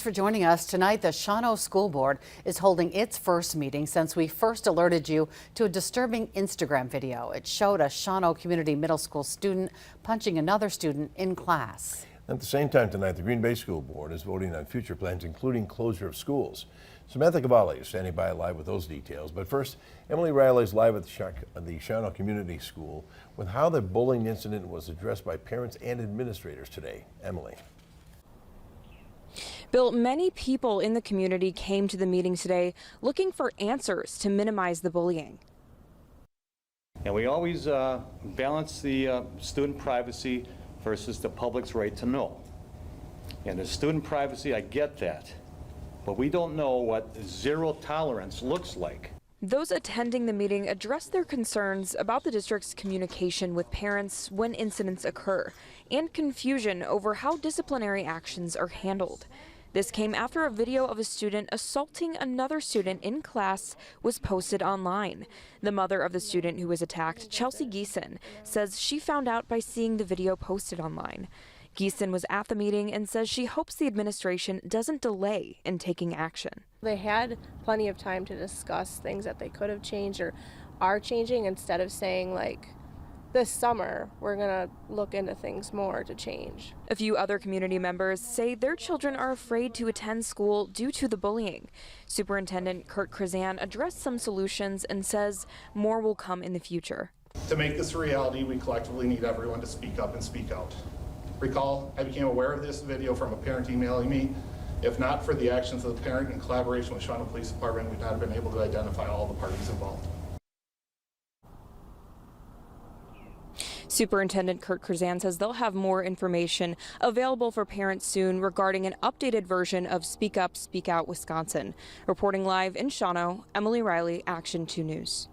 for joining us tonight. The Shawano School Board is holding its first meeting since we first alerted you to a disturbing Instagram video. It showed a Shawano Community Middle School student punching another student in class. At the same time tonight, the Green Bay School Board is voting on future plans, including closure of schools. Samantha Cavalli is standing by live with those details. But first, Emily Riley is live at the Shawano Community School with how the bullying incident was addressed by parents and administrators today. Emily. Bill, many people in the community came to the meeting today looking for answers to minimize the bullying. And we always balance the student privacy versus the public's right to know. And the student privacy, I get that, but we don't know what zero tolerance looks like. Those attending the meeting addressed their concerns about the district's communication with parents when incidents occur and confusion over how disciplinary actions are handled. This came after a video of a student assaulting another student in class was posted online. The mother of the student who was attacked, Chelsea Geeson, says she found out by seeing the video posted online. Geeson was at the meeting and says she hopes the administration doesn't delay in taking action. They had plenty of time to discuss things that they could have changed or are changing instead of saying, like, this summer we're gonna look into things more to change. A few other community members say their children are afraid to attend school due to the bullying. Superintendent Kurt Krazan addressed some solutions and says more will come in the future. To make this a reality, we collectively need everyone to speak up and speak out. Recall, I became aware of this video from a parent emailing me. If not for the actions of the parent in collaboration with Shawano Police Department, we'd not have been able to identify all the parties involved. Superintendent Kurt Krazan says they'll have more information available for parents soon regarding an updated version of Speak Up, Speak Out Wisconsin. Reporting live in Shawano, Emily Riley, Action 2 News.